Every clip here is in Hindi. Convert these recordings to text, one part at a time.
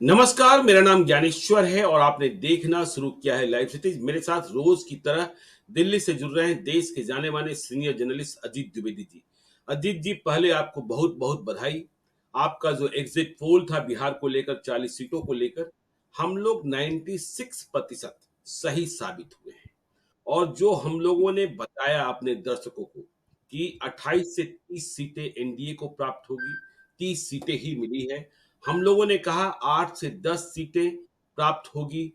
नमस्कार, मेरा नाम ज्ञानेश्वर है और आपने देखना शुरू किया है लाइव सिटीज। मेरे साथ रोज की तरह दिल्ली से जुड़ रहे हैं देश के जाने माने सीनियर जर्नलिस्ट अजीत द्विवेदी जी। अजीत जी, पहले आपको बहुत बहुत बधाई। आपका जो एग्जिट पोल था बिहार को लेकर, 40 सीटों को लेकर, हम लोग 96% सही साबित हुए हैं। और जो हम लोगों ने बताया अपने दर्शकों को कि 28 से 30 सीटें एनडीए को प्राप्त होगी, 30 सीटें ही मिली हैं। हम लोगों ने कहा 8 से 10 सीटें प्राप्त होगी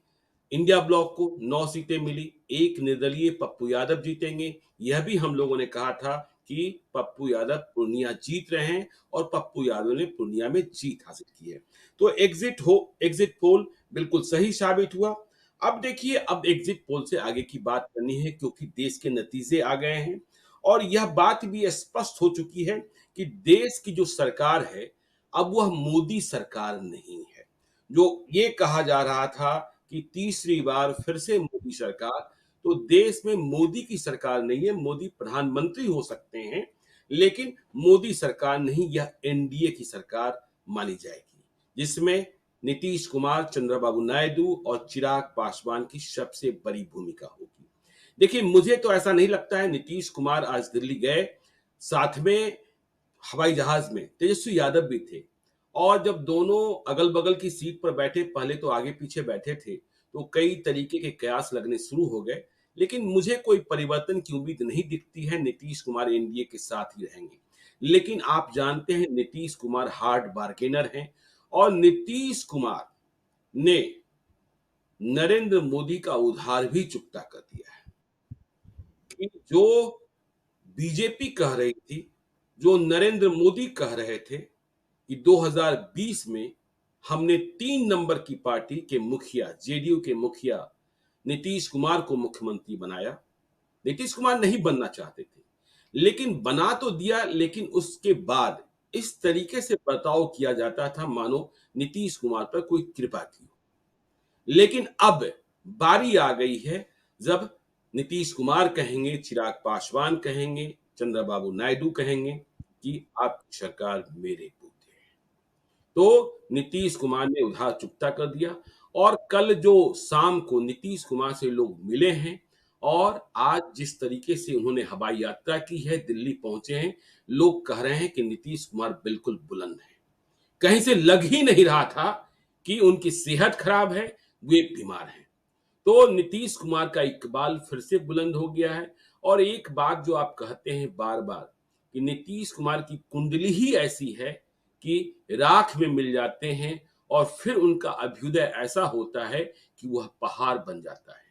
इंडिया ब्लॉक को, 9 सीटें मिली, एक निर्दलीय पप्पू यादव जीतेंगे। यह भी हम लोगों ने कहा था कि पप्पू यादव पूर्णिया जीत रहे हैं और पप्पू यादव ने पूर्णिया में जीत हासिल की है। तो एग्जिट पोल बिल्कुल सही साबित हुआ। अब देखिए, अब एग्जिट पोल से आगे की बात करनी है क्योंकि देश के नतीजे आ गए हैं और यह बात भी स्पष्ट हो चुकी है कि देश की जो सरकार है, अब वह मोदी सरकार नहीं है। जो ये कहा जा रहा था कि तीसरी बार फिर से मोदी सरकार, तो देश में मोदी की सरकार नहीं है। मोदी प्रधानमंत्री हो सकते हैं, लेकिन मोदी सरकार नहीं, यह एनडीए की सरकार मानी जाएगी, जिसमें नीतीश कुमार, चंद्रबाबू नायडू और चिराग पासवान की सबसे बड़ी भूमिका होगी। देखिए, मुझे तो ऐसा नहीं लगता है। नीतीश कुमार आज दिल्ली गए, साथ में हवाई जहाज में तेजस्वी यादव भी थे और जब दोनों अगल-बगल की सीट पर बैठे, पहले तो आगे-पीछे बैठे थे, तो कई तरीके के कयास लगने शुरू हो गए, लेकिन मुझे कोई परिवर्तन की उम्मीद नहीं दिखती है। नीतीश कुमार एनडीए के साथ ही रहेंगे। लेकिन आप जानते हैं, नीतीश कुमार हार्ड बार्गेनर हैं और नीतीश कुमार ने नरेंद्र मोदी का उधार भी चुकता कर दिया है कि जो बीजेपी कह रही थी, जो नरेंद्र मोदी कह रहे थे कि 2020 में हमने 3 नंबर की पार्टी के मुखिया, जेडीयू के मुखिया नीतीश कुमार को मुख्यमंत्री बनाया। नीतीश कुमार नहीं बनना चाहते थे, लेकिन बना तो दिया, लेकिन उसके बाद इस तरीके से बर्ताव किया जाता था मानो नीतीश कुमार पर कोई कृपा की हो। लेकिन अब बारी आ गई है, जब नीतीश कुमार कहेंगे, चिराग पासवान कहेंगे, चंद्रबाबू नायडू कहेंगे कि आपकी सरकार मेरे बूते है। तो नीतीश कुमार ने उधार चुकता कर दिया और कल जो शाम को नीतीश कुमार से लोग मिले हैं और आज जिस तरीके से उन्होंने हवाई यात्रा की है, दिल्ली पहुंचे हैं, लोग कह रहे हैं कि नीतीश कुमार बिल्कुल बुलंद है। कहीं से लग ही नहीं रहा था कि उनकी सेहत खराब है, वे बीमार हैं। तो नीतीश कुमार का इकबाल फिर से बुलंद हो गया है। और एक बात जो आप कहते हैं बार-बार कि नीतीश कुमार की कुंडली ही ऐसी है कि राख में मिल जाते हैं और फिर उनका अभ्युदय ऐसा होता है कि वह पहाड़ बन जाता है।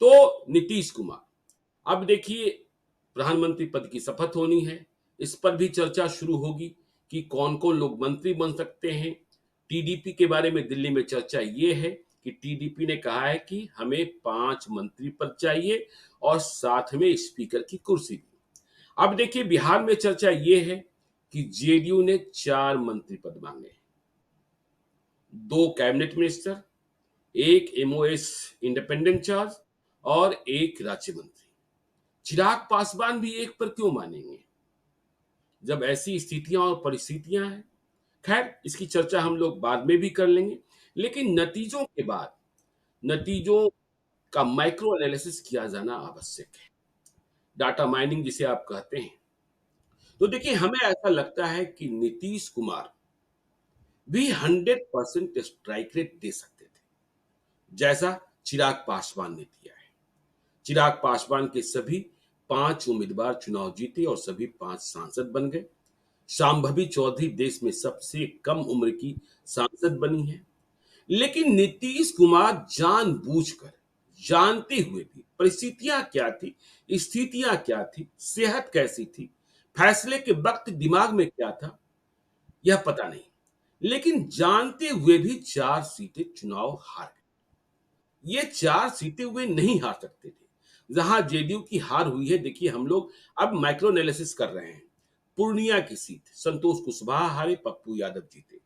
तो नीतीश कुमार, अब देखिए, प्रधानमंत्री पद की शपथ होनी है, इस पर भी चर्चा शुरू होगी कि कौन-कौन लोग मंत्री बन सकते हैं। टीडीपी के बारे में दिल्ली में चर्चा ये है कि टीडीपी ने कहा है कि हमें 5 मंत्री पद चाहिए और साथ में स्पीकर की कुर्सी भी। अब देखिए, बिहार में चर्चा ये है कि जेडीयू ने 4 मंत्री पद मांगे हैं, 2 cabinet minister, 1 MOS independent charge और 1 राज्य मंत्री। चिराग पासवान भी एक पर क्यों मानेंगे, जब ऐसी स्थितियां और परिस्थितियां हैं। खैर, इसकी चर्चा हम लोग बाद में भी कर लेंगे, लेकिन नतीजों के बाद नतीजों का माइक्रो एनालिसिस किया जाना आवश्यक है, डाटा माइनिंग जिसे आप कहते हैं। तो देखिए, हमें ऐसा लगता है कि नीतीश कुमार भी 100% स्ट्राइक रेट दे सकते थे, जैसा चिराग पासवान ने दिया है। चिराग पासवान के सभी 5 उम्मीदवार चुनाव जीते और सभी 5 सांसद बन गए। शांभवी चौधरी देश में सबसे कम उम्र की सांसद बनी है। लेकिन नीतीश कुमार जानबूझकर, जानते हुए भी, परिस्थितियां क्या थी, स्थितियां क्या थी, सेहत कैसी थी, फैसले के वक्त दिमाग में क्या था, यह पता नहीं, लेकिन जानते हुए भी 4 सीटें चुनाव हार गए। ये 4 सीटें वे नहीं हार सकते थे। जहां जेडीयू की हार हुई है, देखिए, हम लोग अब माइक्रो एनालिसिस कर रहे हैं। पूर्णिया की सीट संतोष कुशवाहा हारे, पप्पू यादव जीते।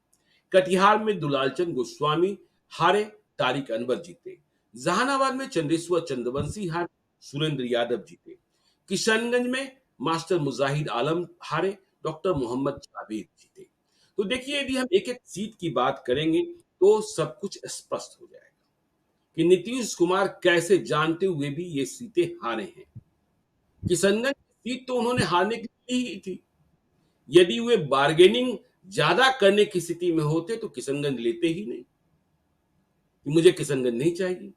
कटिहार में दुलालचंद गोस्वामी हारे, तारिक अनवर जीते। जहानाबाद में चंदेश्वर चंद्रवंशी हारे, सुरेंद्र यादव जीते। किशनगंज में मास्टर मुजाहिद आलम हारे, डॉक्टर मोहम्मद जावेद जीते। तो देखिए, यदि हम एक एक सीट की बात करेंगे तो सब कुछ स्पष्ट हो जाएगा कि नीतीश कुमार कैसे जानते हुए भी ये सीटें हारे हैं। किशनगंज की सीट तो उन्होंने हारने के लिए ही थी। यदि वे बार्गेनिंग ज्यादा करने की स्थिति में होते तो किशनगंज लेते ही नहीं कि मुझे किशनगंज नहीं चाहिए।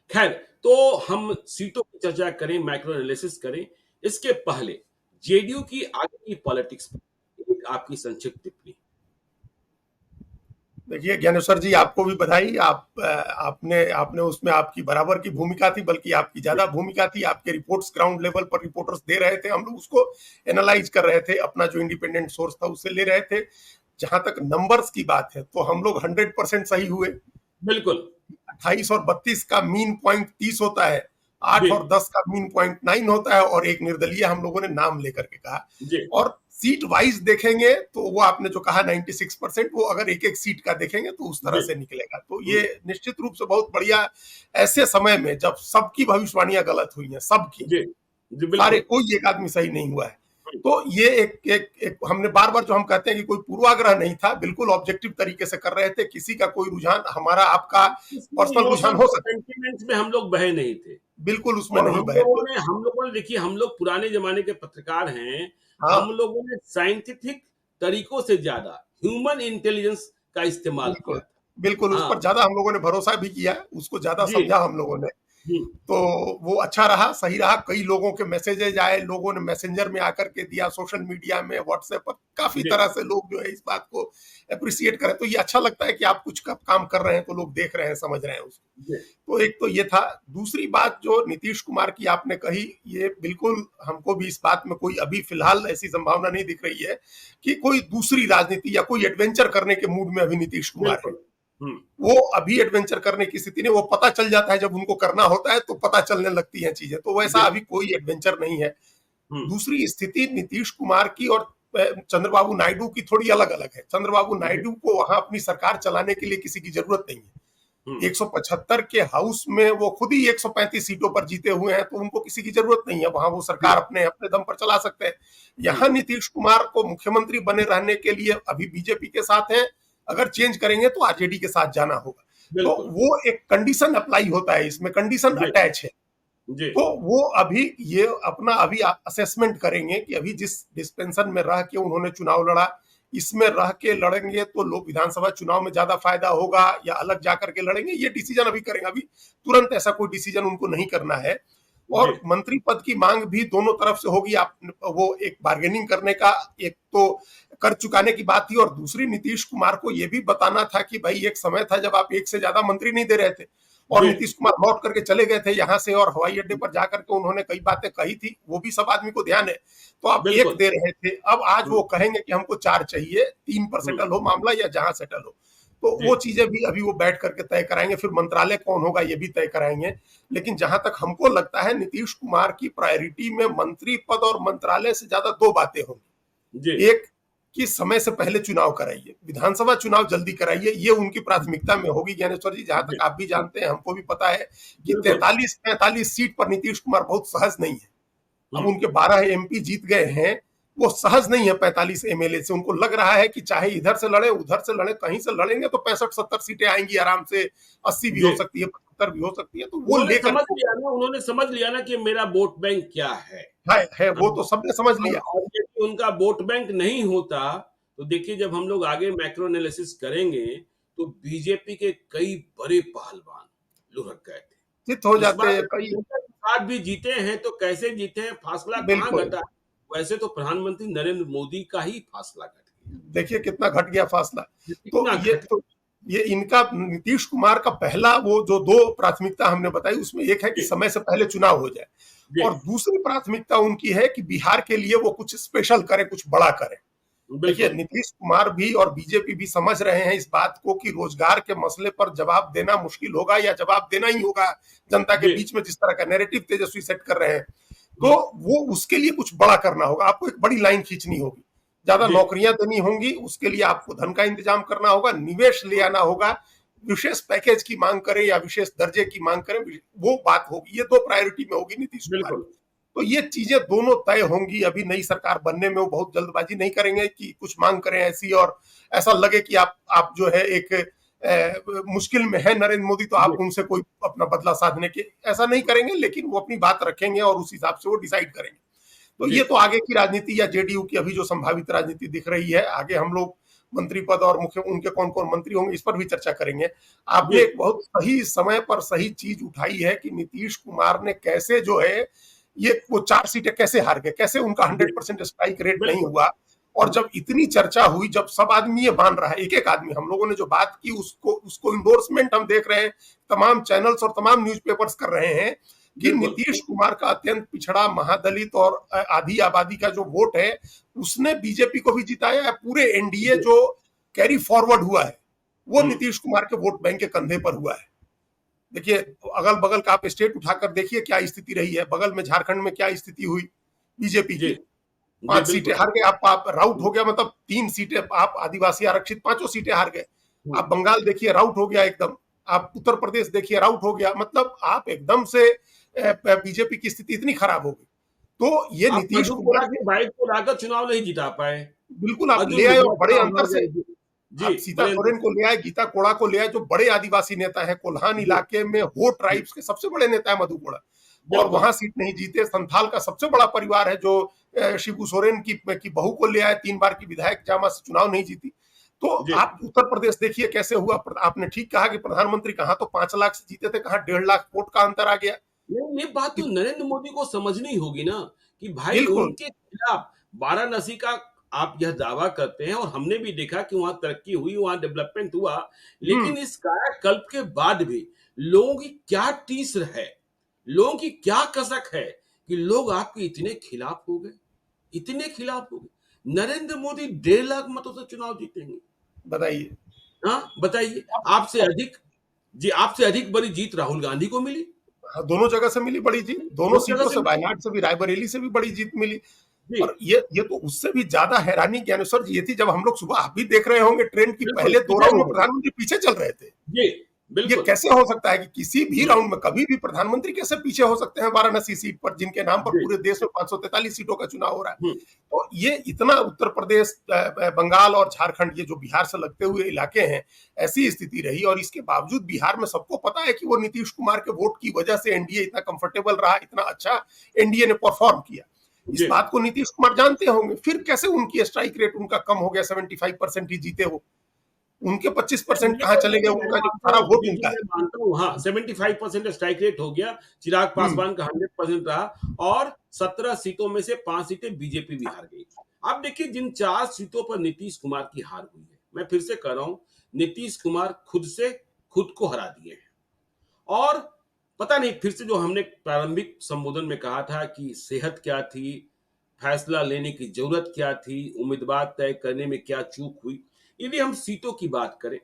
खैर, तो हम सीटों की चर्चा करें, माइक्रो एनालिसिस करें, इसके पहले जेडीयू की आगे की पॉलिटिक्स पर एक आपकी संक्षिप्त टिप्पणी। देखिए ज्ञानेश्वर जी, आपको भी बधाई। आपने आपने उसमें आपकी बराबर की भूमिका थी, बल्कि आपकी ज्यादा भूमिका थी। आपके रिपोर्ट्स ग्राउंड लेवल पर रिपोर्टर्स दे रहे थे, हम लोग उसको एनालाइज कर रहे थे, अपना जो इंडिपेंडेंट सोर्स था उससे ले रहे थे। जहां तक नंबर्स की बात है तो हम लोग 100% सही हुए। बिल्कुल। 28 और 32 का मीन पॉइंट 30 होता है, 8 जी। और 10 का मीन पॉइंट 9 होता है, और एक निर्दलीय हम लोगों ने नाम लेकर के कहा। जी। और सीट वाइज देखेंगे तो वो आपने जो कहा 96%, वो अगर एक एक सीट का देखेंगे तो उस तरह जी। से निकलेगा। तो ये निश्चित रूप से बहुत बढ़िया, ऐसे समय में जब सबकी भविष्यवाणियां गलत हुई हैं, सबकी, जी। जी। सारे, बिल्कुल। कोई एक आदमी सही नहीं हुआ है। तो ये एक हमने बार बार जो हम कहते हैं कि कोई पूर्वाग्रह नहीं था, बिल्कुल ऑब्जेक्टिव तरीके से कर रहे थे। किसी का कोई रुझान, हमारा आपका इसमें पर्सनल रुझान इमोशंस हो और सकता है, सेंटिमेंट्स में हम लोग बहे नहीं थे। बिल्कुल उसमें और नहीं बहे तो। हम लोगों ने देखिए, हम लोग पुराने जमाने के पत्रकार हैं। हाँ, हम लोगों ने साइंटिफिक तरीकों से ज्यादा ह्यूमन इंटेलिजेंस का इस्तेमाल किया बिल्कुल था। बिल्कुल, उस हाँ। पर ज्यादा हम लोगों ने भरोसा भी किया, उसको ज्यादा जी। समझा हम लोगों ने। हम्म। तो वो अच्छा रहा, सही रहा। कई लोगों के मैसेजेज आए, लोगों ने मैसेंजर में आकर के दिया, सोशल मीडिया में, व्हाट्सएप पर, काफी जी। तरह से लोग जो है इस बात को अप्रिसिएट करें। तो ये अच्छा लगता है कि आप कुछ काम कर रहे हैं तो लोग देख रहे हैं, समझ रहे हैं उसको। जी। तो एक तो ये था। दूसरी बात जो नीतीश कुमार की आपने कही, ये बिल्कुल हमको भी इस बात में कोई अभी फिलहाल ऐसी संभावना नहीं दिख रही है कि कोई दूसरी राजनीति या कोई एडवेंचर करने के मूड में अभी नीतीश कुमार है। बिल्कुल। हम्म। वो अभी एडवेंचर करने की स्थिति नहीं, वो पता चल जाता है, जब उनको करना होता है तो पता चलने लगती हैं चीजें। तो वैसा जी। अभी कोई एडवेंचर नहीं है। हम्म। दूसरी स्थिति नीतीश कुमार की और चंद्रबाबू नायडू की थोड़ी अलग अलग है। चंद्रबाबू जी। नायडू को वहां अपनी सरकार चलाने के लिए किसी की जरूरत नहीं है। हम्म। 175 के हाउस में वो खुद ही 135 सीटों पर जीते हुए हैं, तो उनको किसी की जरूरत नहीं है। वहां वो जी। सरकार अपने अपने दम पर चला सकते हैं। यहाँ हम्म। नीतीश कुमार को मुख्यमंत्री बने रहने के लिए अभी बीजेपी के साथ है, अगर चेंज करेंगे तो आरजेडी के साथ जाना होगा। तो बिल्कुल। वो एक कंडीशन अप्लाई होता है, इसमें कंडीशन जी। अटैच है। जी। तो वो अभी ये अपना अभी असेसमेंट करेंगे कि अभी जिस डिस्पेंशन में रह के उन्होंने चुनाव लड़ा, इसमें रह के लड़ेंगे तो लोग विधानसभा चुनाव में ज्यादा फायदा होगा, या अलग जाकर के लड़ेंगे, ये डिसीजन अभी करेंगे। अभी तुरंत ऐसा कोई डिसीजन उनको नहीं करना है। जी। और मंत्री पद की मांग भी दोनों तरफ से होगी। आप वो एक बार्गेनिंग करने का, एक तो कर चुकाने की बात थी, और दूसरी नीतीश कुमार को यह भी बताना था कि भाई एक समय था जब आप एक से ज्यादा मंत्री नहीं दे रहे थे, और जी। नीतीश कुमार लौट करके चले गए थे यहाँ से, और हवाई अड्डे पर जाकर के उन्होंने कई बातें कही थी, वो भी सब आदमी को ध्यान है। तो आप एक बिल्कुल। दे रहे थे, अब आज हम्म। वो कहेंगे कि हमको 4 चाहिए, 3 पर हम्म। सेटल हो मामला, या जहां सेटल हो। तो जी। वो चीजें भी अभी वो बैठ करके तय कराएंगे। फिर मंत्रालय कौन होगा ये भी तय कराएंगे। लेकिन जहां तक हमको लगता है, नीतीश कुमार की प्रायोरिटी में मंत्री पद और मंत्रालय से ज्यादा दो बातें जी। होंगी। एक, कि समय से पहले चुनाव कराइए, विधानसभा चुनाव जल्दी कराइए, ये उनकी प्राथमिकता में होगी। ज्ञानेश्वर जी, जहां जी। तक आप भी जानते हैं, हमको भी पता है कि बिल्कुल। 43-45 सीट पर नीतीश कुमार बहुत सहज नहीं है। अब हम्म। उनके 12 एमपी जीत गए हैं, वो सहज नहीं है 45 एमएलए से। उनको लग रहा है कि चाहे इधर से लड़े, उधर से लड़े, कहीं से लड़ेंगे तो 65-70 सीटें आएंगी आराम से, 80 भी जी। हो सकती है, 75 भी हो सकती है। तो वो लेकर उन्होंने समझ लिया ना कि मेरा वोट बैंक क्या है। है, वो तो सबने समझ और लिया। और यदि उनका वोट बैंक नहीं होता, तो देखिए, जब हम लोग आगे मैक्रो एनालिसिस करेंगे तो बीजेपी के कई बड़े पहलवान लुढ़क गए चित हो थे। इस बार जाते कई। प्रियंका के साथ भी जीते हैं, तो कैसे जीते हैं, फासला कहाँ बिल्कुल, घटा। वैसे तो प्रधानमंत्री नरेंद्र मोदी का ही फासला घट गया। देखिए कितना घट गया फासला। ये तो कितना ये घट। तो ये इनका नीतीश कुमार का पहला, वो जो दो प्राथमिकता हमने बताई, उसमें एक है कि जी। समय से पहले चुनाव हो जाए, जी। और दूसरी प्राथमिकता उनकी है कि बिहार के लिए वो कुछ स्पेशल करें, कुछ बड़ा करें। देखिए, बिल्कुल। नीतीश कुमार भी और बीजेपी भी समझ रहे हैं इस बात को कि रोजगार के मसले पर जवाब देना मुश्किल होगा, या जवाब देना ही होगा जनता के जी। बीच में, जिस तरह का नैरेटिव तेजस्वी सेट कर रहे हैं। तो हम्म। वो उसके लिए कुछ बड़ा करना होगा, आपको एक बड़ी लाइन खींचनी होगी, ज्यादा जी। नौकरियां देनी होंगी, उसके लिए आपको धन का इंतजाम करना होगा, निवेश ले आना होगा, विशेष पैकेज की मांग करें या विशेष दर्जे की मांग करें, वो बात होगी। ये दो प्रायोरिटी में होगी नीतीश कुमार बिल्कुल। की। तो ये चीजें दोनों तय होंगी। अभी नई सरकार बनने में वो बहुत जल्दबाजी नहीं करेंगे कि कुछ मांग करें ऐसी, और ऐसा लगे कि आप जो है एक मुश्किल में है नरेंद्र मोदी, तो आप जी, उनसे कोई अपना बदला साधने के ऐसा नहीं करेंगे, लेकिन वो अपनी बात रखेंगे और उस हिसाब से वो डिसाइड करेंगे। तो जी, ये तो आगे की राजनीति या जेडीयू की अभी जो संभावित राजनीति दिख रही है, आगे हम लोग मंत्री पद और मुख्य उनके कौन कौन मंत्री होंगे इस पर भी चर्चा करेंगे। जी, आपने एक बहुत सही समय पर सही चीज उठाई है कि नीतीश कुमार ने कैसे जो है ये वो 4 सीटें कैसे हार गए, कैसे उनका जी, 100% स्ट्राइक रेट नहीं बिल्कुल। हुआ। और जब इतनी चर्चा हुई, जब सब आदमी ये मान रहा है, एक एक आदमी, हम लोगों ने जो बात की उसको उसको इंडोर्समेंट हम देख रहे हैं, तमाम चैनल्स और तमाम न्यूज़पेपर्स कर रहे हैं कि बिल्कुल, नीतीश कुमार का अत्यंत पिछड़ा महादलित और आधी आबादी का जो वोट है उसने बीजेपी को भी जिताया है। पूरे एनडीए जी, जो कैरी फॉरवर्ड हुआ है वो हुँ, नीतीश कुमार के वोट बैंक के कंधे पर हुआ है। देखिए, अगल बगल का आप स्टेट उठाकर देखिए क्या स्थिति रही है, बगल में झारखंड में क्या स्थिति हुई बीजेपी जी, की। जी, 5 सीटें बिल्कुल। हार गए, आप राउट हो गया, मतलब 3 सीटें आप आदिवासी आरक्षित 5 सीटें हार गए। हुँ, आप बंगाल देखिए राउट हो गया एकदम, आप उत्तर प्रदेश देखिए राउट हो गया, मतलब आप एकदम से बीजेपी की स्थिति इतनी खराब हो गई। तो ये आप नीतीश मधु कुमार कोड़ा के की वाइफ को लाकर चुनाव नहीं जिता पाए। बिल्कुल आप अर्जुन ले आए और मुंडा बड़े चुनाव अंतर हार से। गए। जी, जी, आप सीता बड़े अंतर सोरेन को से। ले आए, गीता कोड़ा को ले आए, जो बड़े आदिवासी नेता है, कोल्हान जी, इलाके में हो जी, ट्राइब्स के सबसे बड़े नेता है मधु कोड़ा, और बिल्कुल। वहां सीट नहीं जीते। संथाल का सबसे बड़ा परिवार है जो शिबू सोरेन की बहू को ले आए, 3 बार की विधायक जामा से चुनाव नहीं जीती। तो जी, आप उत्तर प्रदेश देखिए कैसे हुआ। आपने ठीक कहा कि प्रधानमंत्री कहाँ तो 5 लाख से जीते थे, कहाँ 1.5 लाख वोट का अंतर आ गया। नहीं, ये बात तो नरेंद्र मोदी को समझनी होगी ना कि भाई बिल्कुल। उनके खिलाफ वाराणसी का आप यह दावा करते हैं और हमने भी देखा कि वहाँ तरक्की हुई, वहाँ डेवलपमेंट हुआ, हम्म। लेकिन इस कायाकल्प के बाद भी लोगों की क्या टीस है, लोगों की क्या कसक है कि लोग आपके इतने खिलाफ हो गए, इतने खिलाफ हो गए। नरेंद्र मोदी 1.5 लाख मतों से चुनाव जीतेंगे। बताइए। हाँ, बताइए अब आपसे अब अधिक जी आपसे अधिक बड़ी जीत राहुल गांधी को मिली, हाँ, दोनों जगह से मिली बड़ी जीत, दोनों दोनों जगह सीटों से से, मिली। वायनाड से भी, रायबरेली से भी बड़ी जीत मिली। जी, और ये तो उससे भी ज्यादा हैरानी ज्ञानेश्वर जी ये थी, जब हम लोग सुबह, आप भी देख रहे होंगे ट्रेन की, बिल्कुल, पहले 2 राउंड पीछे में हो गए। प्रधानमंत्री पीछे चल रहे थे। जी, ये बिल्कुल। कैसे हो सकता है कि किसी भी हुँ, राउंड में कभी भी प्रधानमंत्री कैसे पीछे हो सकते हैं वाराणसी सीट पर, जिनके नाम पर जी, पूरे देश में 543 सीटों का चुनाव हो रहा है। हुँ, तो ये इतना उत्तर प्रदेश, बंगाल और झारखंड, ये जो बिहार से लगते हुए इलाके हैं, ऐसी स्थिति रही। और इसके बावजूद बिहार में सबको पता है कि वो नीतीश कुमार के वोट की वजह से एनडीए इतना कंफर्टेबल रहा, इतना अच्छा एनडीए ने परफॉर्म किया। इस जी। बात को नीतीश कुमार जानते होंगे, फिर कैसे उनकी स्ट्राइक रेट उनका कम हो गया, 75% ही जीते हो, उनके 25% ये कहाँ तो चले गए, देखिए मैं उनका जो मानता सारा हूँ वोट जी, जी, उनका है। मैं मानता हूँ हाँ, 75% स्ट्राइक रेट हो गया, चिराग हम्म। पासवान का 100% रहा और 17 सीटों में से 5 सीटें बीजेपी भी हार गई। अब देखिए जिन 4 सीटों पर नीतीश कुमार की हार हुई है, मैं फिर से कह रहा हूँ, नीतीश कुमार खुद से खुद को हरा दिए हैं। और पता नहीं फिर से जो हमने प्रारंभिक संबोधन में कहा था कि सेहत क्या थी, फैसला लेने की जरूरत क्या थी, उम्मीदवार तय करने में क्या चूक हुई। यदि हम सीटों की बात करें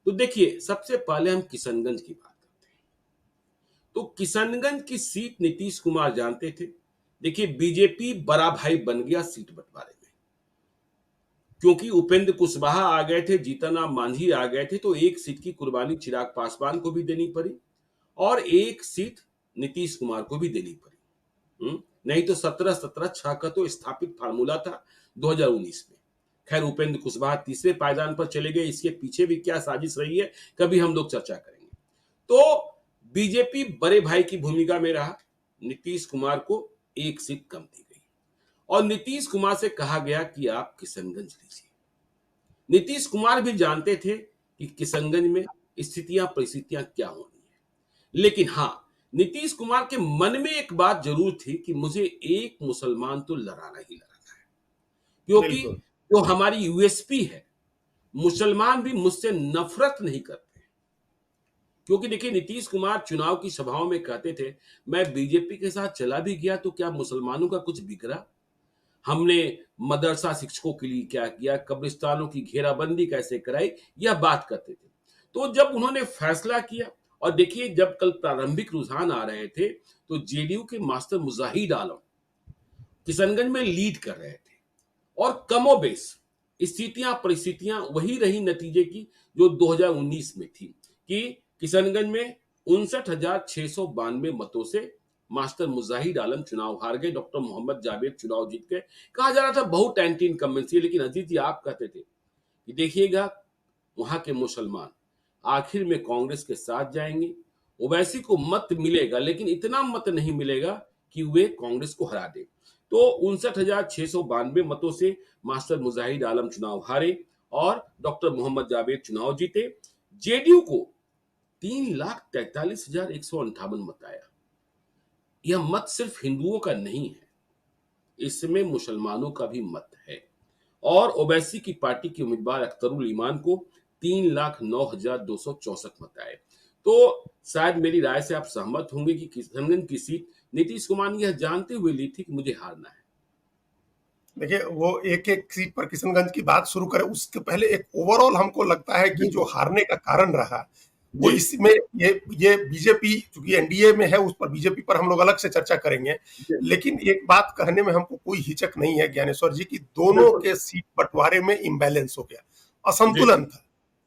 तो देखिए सबसे पहले हम किशनगंज की बात करते हैं। तो किशनगंज की सीट नीतीश कुमार जानते थे। देखिए बीजेपी बड़ा भाई बन गया सीट बंटवारे में, क्योंकि उपेंद्र कुशवाहा आ गए थे, जीतन राम मांझी आ गए थे, तो एक सीट की कुर्बानी चिराग पासवान को भी देनी पड़ी और एक सीट नीतीश कुमार को भी देनी पड़ी। नहीं तो 17-17 का तो स्थापित फार्मूला था 2019 में। खैर उपेंद्र कुशवाहा तीसरे पायदान पर चले गए, इसके पीछे भी क्या साजिश रही है कभी हम लोग चर्चा करेंगे। तो बीजेपी बड़े भाई की भूमिका में रहा, नीतीश कुमार को एक सीट कम दी गई और नीतीश कुमार से कहा गया कि आप किशनगंज लीजिए। नीतीश कुमार भी जानते थे कि किशनगंज में स्थितियां परिस्थितियां क्या होनी है, लेकिन हाँ नीतीश कुमार के मन में एक बात जरूर थी कि मुझे एक मुसलमान तो लड़ाना ही लड़ाना है, क्योंकि बिल्कुल। जो हमारी यूएसपी है, मुसलमान भी मुझसे नफरत नहीं करते। क्योंकि देखिए नीतीश कुमार चुनाव की सभाओं में कहते थे मैं बीजेपी के साथ चला भी गया तो क्या मुसलमानों का कुछ बिगड़ा, हमने मदरसा शिक्षकों के लिए क्या किया, कब्रिस्तानों की घेराबंदी कैसे कराई, यह बात करते थे। तो जब उन्होंने फैसला किया और देखिए जब कल प्रारंभिक रुझान आ रहे थे तो जेडीयू के मास्टर मुजाहिद आलम किशनगंज में लीड कर रहे थे और कमोबेश स्थितियां परिस्थितियां वही रही नतीजे की जो 2019 में थी कि किशनगंज में 59,692 मतों से मास्टर मुजाहिद आलम चुनाव हार गए, डॉक्टर मोहम्मद जावेद चुनाव जीत गए। कहा जा रहा था बहुत एंटी इनकम्बेंसी है, लेकिन अजीत जी आप कहते थे कि देखिएगा वहां के मुसलमान आखिर में कांग्रेस के साथ जाएंगे। ओवैसी को मत मिलेगा, लेकिन इतना मत नहीं मिलेगा कि वे कांग्रेस को हरा दे। तो 59,692 मतों से मास्टर मुजाहिद आलम चुनाव हारे और डॉक्टर मोहम्मद जावेद चुनाव जीते। जेडीयू को 3,43,158 मत आया। यह मत सिर्फ हिंदुओं का नहीं है, इसमें मुसलमानों का भी मत है। और ओवैसी की पार्टी के उम्मीदवार अख्तरुल ईमान को 3,09,264 मत आए। तो शायद मेरी राय से आप सहमत होंगे कि किशनगंज की सीट नीतीश कुमार ने यह जानते हुए ली थी कि मुझे हारना है। देखिए, वो एक-एक सीट पर किशनगंज की बात शुरू करें, उसके पहले एक ओवरऑल हमको लगता है कि जो बिल्कुल। हारने का कारण रहा, वो जी। इसमें ये बीजेपी, चूँकि एनडीए में है, उस पर बीजेपी पर हम लोग अलग से चर्चा करेंगे। जी। लेकिन एक बात कहने में हमको कोई हिचक नहीं है ज्ञानेश्वर जी, कि दोनों बिल्कुल। के सीट बँटवारे में इम्बैलेंस हो गया, जी। असंतुलन था।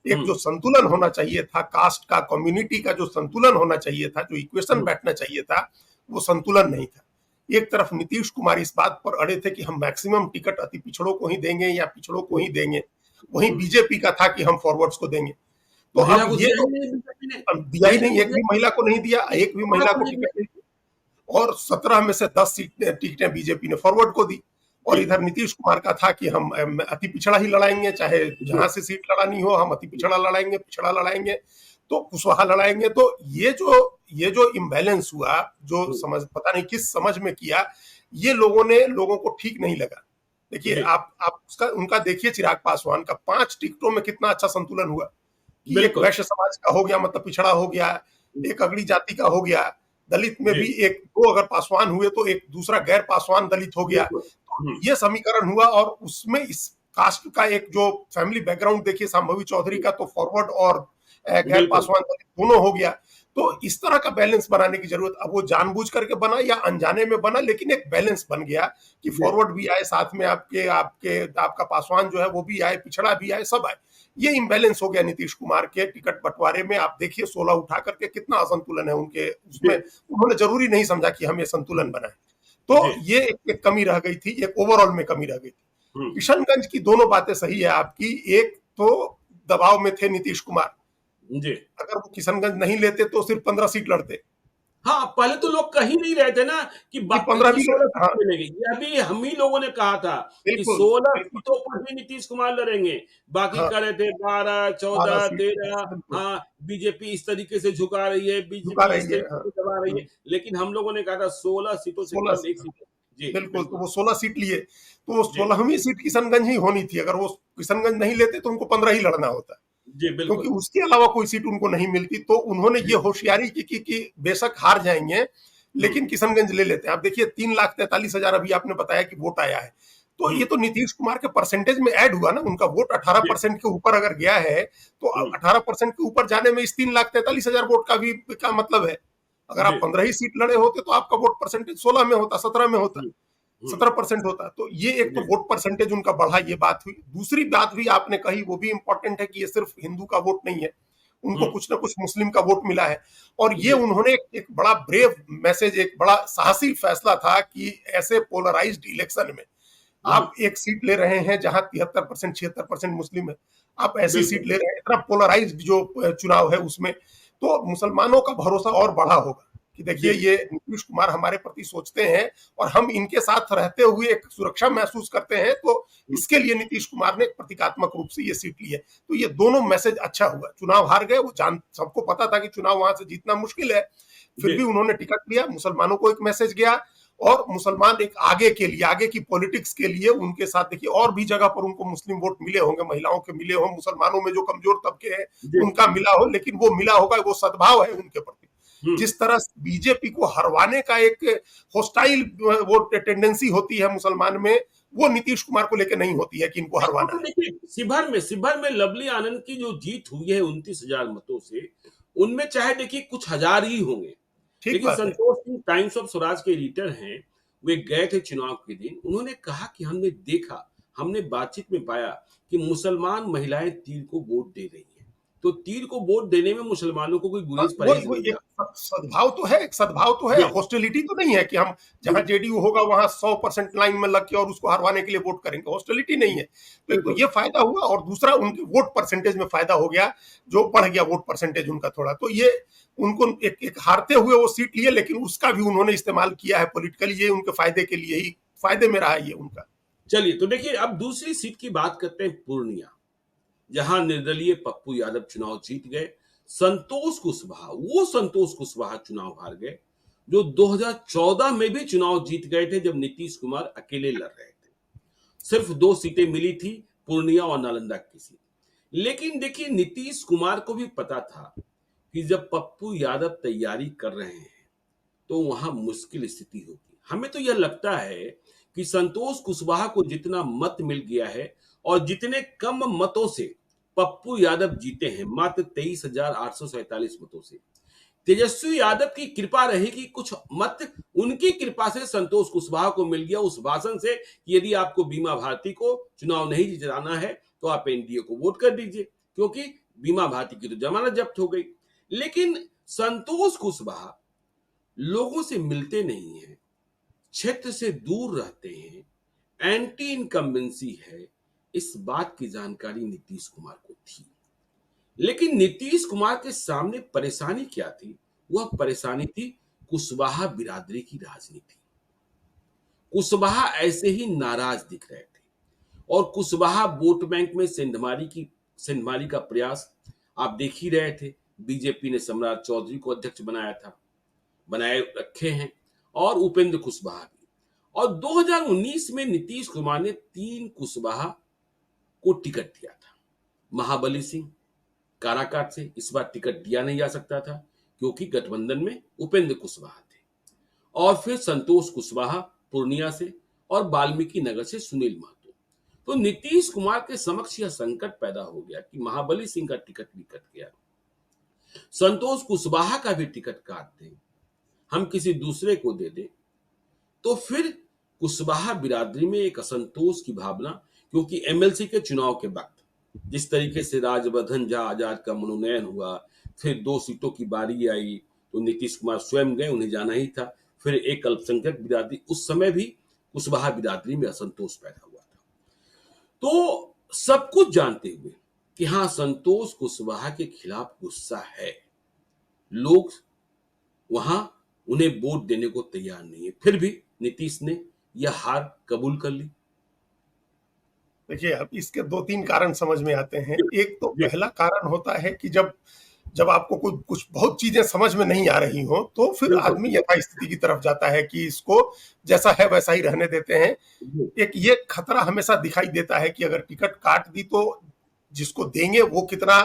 एक जो हम्म। संतुलन होना चाहिए था, कास्ट का, कम्युनिटी का जो संतुलन होना चाहिए था, जो इक्वेशन हम्म। बैठना चाहिए था, वो संतुलन नहीं था। एक तरफ नीतीश कुमार इस बात पर अड़े थे कि हम मैक्सिमम टिकट अति पिछड़ों को ही देंगे या पिछड़ों को ही देंगे। वहीं हम्म। बीजेपी का था कि हम फॉरवर्ड्स को देंगे। तो महिला अब को ये दिया ही तो नहीं बीजेपी ने। दिया ही महिला नहीं, को एक दिया, भी महिला को नहीं दिया, एक भी महिला महिला को को नहीं टिकट दिया। नहीं दिया, और 17 में से 10 टिकटें बीजेपी ने फॉरवर्ड को दी। और जी। इधर नीतीश कुमार का था कि हम अति पिछड़ा ही लड़ाएंगे, चाहे जी। जहां से सीट लड़ानी हो हम अति पिछड़ा लड़ाएंगे, पिछड़ा लड़ाएंगे, तो कुशवाहा लड़ाएंगे। तो ये जो इम्बैलेंस हुआ, जो हम्म। समझ पता नहीं किस समझ में किया, ये लोगों को ठीक नहीं लगा। देखिए, जी। आप उसका उनका देखिए, चिराग पासवान का 5 टिकटों में कितना अच्छा संतुलन हुआ, कि एक बिल्कुल। वैश्य समाज का हो गया, मतलब पिछड़ा हो गया, एक अगड़ी जाति का हो गया, दलित में जी। भी एक दो अगर पासवान हुए तो एक दूसरा गैर पासवान दलित हो गया। बिल्कुल। तो ये समीकरण हुआ, और उसमें इस कास्ट का एक जो फैमिली बैकग्राउंड देखिए, संभवी चौधरी का तो फॉरवर्ड और गैर बिल्कुल। पासवान दलित दोनों हो गया। तो इस तरह का बैलेंस बनाने की जरूरत, अब वो जानबूझ करके बना या अनजाने में बना, लेकिन एक बैलेंस बन गया कि जी। फॉरवर्ड भी आए, साथ में आपके आपके आपका पासवान जो है वो भी आए, पिछड़ा भी आए, सब आए। ये इम्बैलेंस हो गया नीतीश कुमार के टिकट बंटवारे में। आप देखिए 16 उठा करके कितना असंतुलन है उनके जी। उसमें। उन्होंने जरूरी नहीं समझा कि हम ये संतुलन बनाए। जी। तो ये एक कमी रह गई थी, एक ओवरऑल में कमी रह गई थी। हम्म। किशनगंज की दोनों बातें सही है आपकी। एक तो दबाव में थे नीतीश कुमार, जी। अगर वो किशनगंज नहीं लेते तो सिर्फ 15 सीट लड़ते, हाँ, पहले तो लोग कह ही नहीं रहे थे ना कि कि 15 भी 16 हाँ, सीटें मिलेंगी। यह भी हम ही लोगों ने कहा था कि बिल्कुल 16 बिल्कुल, सीटों पर ही नीतीश कुमार लड़ेंगे। बाकी हाँ, कह रहे थे 12, 12 14, सीट, 13। बिल्कुल हाँ, बीजेपी इस तरीके से झुका रही है, झुका बीजेपी इस रही है, तरीके हाँ। से दबा रही है। लेकिन हम लोगों ने कहा था 16 सीटों से 16 केवल 1 सीट। जी, बिल्कुल, तो बिल्कुल। वो 16 सीट लिए, तो वो जी। 16वीं सीट किशनगंज ही होनी थी। अगर वो किशनगंज नहीं लेते तो उनको 15 ही लड़ना होता, जी, क्योंकि बिल्कुल। उसके अलावा कोई सीट उनको नहीं मिलती। तो उन्होंने ये जी। होशियारी की कि बेशक हार जाएंगे, हुँ। लेकिन किशनगंज ले लेते हैं। आप देखिए 3,43,000 अभी आपने बताया कि वोट आया है, तो हुँ। ये तो नीतीश कुमार के परसेंटेज में ऐड हुआ ना। उनका वोट जी। 18% के ऊपर अगर गया है, तो हुँ। 18% के ऊपर जाने में इस 3,43,000 वोट का भी क्या मतलब है। अगर आप जी। 15 ही सीट लड़े होते तो आपका वोट परसेंटेज 16 में होता, 17 में होता, हुँ। हुँ। 17% होता। तो ये एक तो जी। वोट परसेंटेज उनका बढ़ा, ये बात हुई। दूसरी बात भी आपने कही, वो भी इंपॉर्टेंट है, कि ये सिर्फ हिंदू का वोट नहीं है, उनको हुँ। कुछ ना कुछ मुस्लिम का वोट मिला है। और ये जी। उन्होंने एक बड़ा ब्रेव मैसेज, एक बड़ा साहसी फैसला था कि ऐसे पोलराइज्ड इलेक्शन में हुँ। आप एक सीट ले रहे हैं जहां 73% 76% मुस्लिम है, आप ऐसी सीट बिल्कुल। ले रहे हैं, इतना पोलराइज्ड जो चुनाव है उसमें, तो मुसलमानों का भरोसा और बढ़ा होगा कि देखिए जी। ये नीतीश कुमार हमारे प्रति सोचते हैं, और हम इनके साथ रहते हुए एक सुरक्षा महसूस करते हैं। तो हुँ। इसके लिए नीतीश कुमार ने प्रतीकात्मक रूप से ये सीट ली है। तो ये दोनों मैसेज अच्छा हुआ। चुनाव हार गए, वो जान सबको पता था कि चुनाव वहां से जीतना मुश्किल है, फिर जी। भी उन्होंने टिकट लिया, मुसलमानों को एक मैसेज गया। और मुसलमान एक आगे के लिए, आगे की पॉलिटिक्स के लिए उनके साथ, देखिए और भी जगह पर उनको मुस्लिम वोट मिले होंगे, महिलाओं के मिले हों, मुसलमानों में जो कमजोर तबके हैं जी। उनका मिला हो, लेकिन वो मिला होगा, वो सद्भाव है उनके प्रति। हुँ। जिस तरह बीजेपी को हरवाने का एक होस्टाइल वो टेंडेंसी होती है मुसलमान में, वो नीतीश कुमार को लेकर नहीं होती है कि इनको नहीं, वो हरवाना तो है। देखिए शिवहर में लवली आनंद की जो जीत हुई है 29,000 मतों से, उनमें चाहे देखिए कुछ हजार ही होंगे। ठीक लेकिन बात है। संतोष सिंह टाइम्स ऑफ स्वराज के एडिटर हैं, वे गए थे चुनाव के दिन। उन्होंने कहा कि हमने देखा, हमने बातचीत में पाया कि मुसलमान महिलाएं तीर को वोट दे रही हैं। तो तीर को वोट देने में मुसलमानों को कोई गुरेज परहेज वो नहीं एक था। सद्भाव तो है, जी, हॉस्टिलिटी तो नहीं है कि हम जहां जी, जेडीयू होगा वहां 100% लाइन में लग के और उसको हरवाने के लिए वोट करेंगे, हॉस्टिलिटी नहीं है। तो एक तो बिल्कुल। ये फायदा हुआ और दूसरा उनके वोट परसेंटेज में फायदा हो गया, जो बढ़ गया वोट परसेंटेज उनका थोड़ा। तो ये उनको एक हारते हुए वो सीट लिए, लेकिन उसका भी उन्होंने इस्तेमाल किया है पॉलिटिकली, ये उनके फायदे के लिए ही फायदे में रहा ये उनका। चलिए, तो देखिए अब दूसरी सीट की बात करते हैं, पूर्णिया, जहां निर्दलीय पप्पू यादव चुनाव जीत गए। संतोष कुशवाहा चुनाव हार गए, जो 2014 में भी चुनाव जीत गए थे जब नीतीश कुमार अकेले लड़ रहे थे। सिर्फ 2 सीटें मिली थी, पूर्णिया और नालंदा की सीट। लेकिन देखिए, नीतीश कुमार को भी पता था कि जब पप्पू यादव तैयारी कर रहे हैं तो वहां मुश्किल स्थिति होगी। हमें तो यह लगता है कि संतोष कुशवाहा को जितना मत मिल गया है और जितने कम मतों से पप्पू यादव जीते हैं, मात्र 23,847 मतों से, तेजस्वी यादव की कृपा रहेगी, कुछ मत उनकी कृपा से संतोष कुशवाहा को मिल गया उस भाषण से कि यदि आपको बीमा भारती को चुनाव नहीं जिताना है तो आप एनडीए को वोट कर दीजिए, क्योंकि बीमा भारती की तो जमानत जब्त हो गई। लेकिन संतोष कुशवाहा लोगों से मिलते नहीं हैं, क्षेत्र से दूर रहते हैं, एंटी इनकम्बेंसी है, इस बात की जानकारी नीतीश कुमार को थी। लेकिन नीतीश कुमार के सामने परेशानी क्या थी? वह परेशानी थी कुशवाहा बिरादरी की राजनीति। कुशवाहा ऐसे ही नाराज दिख रहे थे और कुशवाहा वोट बैंक में सेंधमारी का प्रयास आप देख ही रहे थे। बीजेपी ने सम्राट चौधरी को अध्यक्ष बनाया था, बनाए रखे हैं, और उपेंद्र कुशवाहा भी। और 2019 में नीतीश कुमार ने 3 कुशवाहा को टिकट दिया था। महाबली सिंह काराकाट से इस बार टिकट दिया नहीं जा सकता था क्योंकि गठबंधन में उपेंद्र कुशवाहा थे, और फिर संतोष कुशवाहा पूर्णिया से और वाल्मीकि नगर से सुनील महतो। तो नीतीश कुमार के समक्ष यह संकट पैदा हो गया कि महाबली सिंह का टिकट भी कट गया, संतोष कुशवाहा का भी टिकट काट दें, हम किसी दूसरे को दे दें, तो फिर कुशवाहा बिरादरी में एक असंतोष की भावना, क्योंकि एमएलसी के चुनाव के वक्त जिस तरीके से राजवर्धन झा आजाद का मनोनयन हुआ, फिर 2 सीटों की बारी आई तो नीतीश कुमार स्वयं गए, उन्हें जाना ही था। फिर एक अल्पसंख्यक बिरादरी, उस समय भी कुशवाहा बिरादरी में असंतोष पैदा हुआ था। तो सब कुछ जानते हुए कि हाँ, संतोष कुशवाहा के खिलाफ गुस्सा है, लोग वहां उन्हें वोट देने को तैयार नहीं है, फिर भी नीतीश ने यह हार कबूल कर ली। देखिए, अब इसके 2-3 कारण समझ में आते हैं। जी, एक तो जी, पहला कारण होता है कि जब जब आपको कुछ बहुत चीजें समझ में नहीं आ रही हो, तो फिर बिल्कुल। आदमी यथास्थिति की तरफ जाता है कि इसको जैसा है वैसा ही रहने देते हैं। जी, एक ये खतरा हमेशा दिखाई देता है कि अगर टिकट काट दी तो जिसको देंगे वो कितना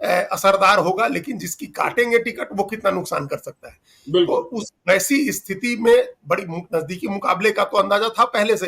असरदार होगा, लेकिन जिसकी काटेंगे टिकट वो कितना नुकसान कर सकता है। तो बिल्कुल। उस वैसी स्थिति में बड़ी नजदीकी मुकाबले का तो अंदाजा था पहले से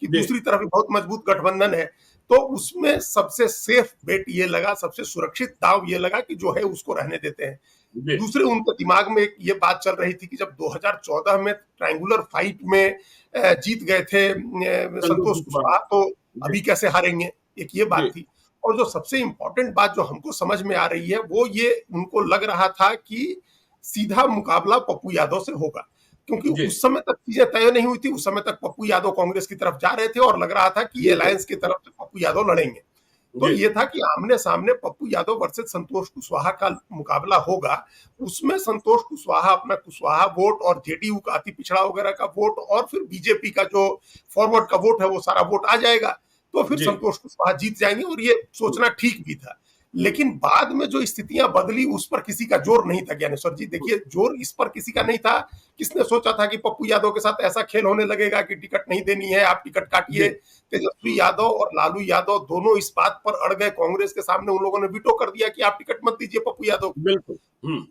कि जी, दूसरी तरफ भी बहुत मजबूत गठबंधन है। तो उसमें सबसे सेफ बेट ये लगा, सबसे सुरक्षित दाव ये लगा कि जो है उसको रहने देते हैं। जी, दूसरे उनके दिमाग में एक ये बात चल रही थी कि जब 2014 में ट्रायंगुलर फाइट में जीत गए थे संतोष संतोष कुशवाहा। कुशवाहा, तो जी, अभी कैसे हारेंगे, एक ये बात जी, थी। और जो सबसे इंपॉर्टेंट बात जो हमको समझ में आ रही है वो ये, उनको लग रहा था कि सीधा मुकाबला पप्पू यादव से होगा, क्योंकि जी, उस समय तक चीजें तय नहीं हुई थी। उस समय तक पप्पू यादव कांग्रेस की तरफ जा रहे थे और लग रहा था कि बिल्कुल। अलायंस की तरफ से पप्पू यादव लड़ेंगे। तो जी, ये था कि आमने सामने पप्पू यादव वर्सेस संतोष कुशवाहा का मुकाबला होगा। उसमें संतोष कुशवाहा अपना कुशवाहा वोट और जेडीयू का अति पिछड़ा वगैरह का वोट और फिर बीजेपी का जो फॉरवर्ड का वोट है वो सारा वोट आ जाएगा, तो फिर जी, संतोष कुशवाहा जीत जाएंगे, और ये सोचना ठीक भी था। लेकिन बाद में जो स्थितियां बदली उस पर किसी का जोर नहीं था ज्ञानेश्वर जी। देखिए, जोर इस पर किसी का नहीं था। किसने सोचा था कि पप्पू यादव के साथ ऐसा खेल होने लगेगा कि टिकट नहीं देनी है, आप टिकट काटिए। जी, तेजस्वी यादव और लालू यादव दोनों इस बात पर अड़ गए कांग्रेस के सामने, उन लोगों ने वीटो कर दिया कि आप टिकट मत दीजिए पप्पू यादव। बिल्कुल।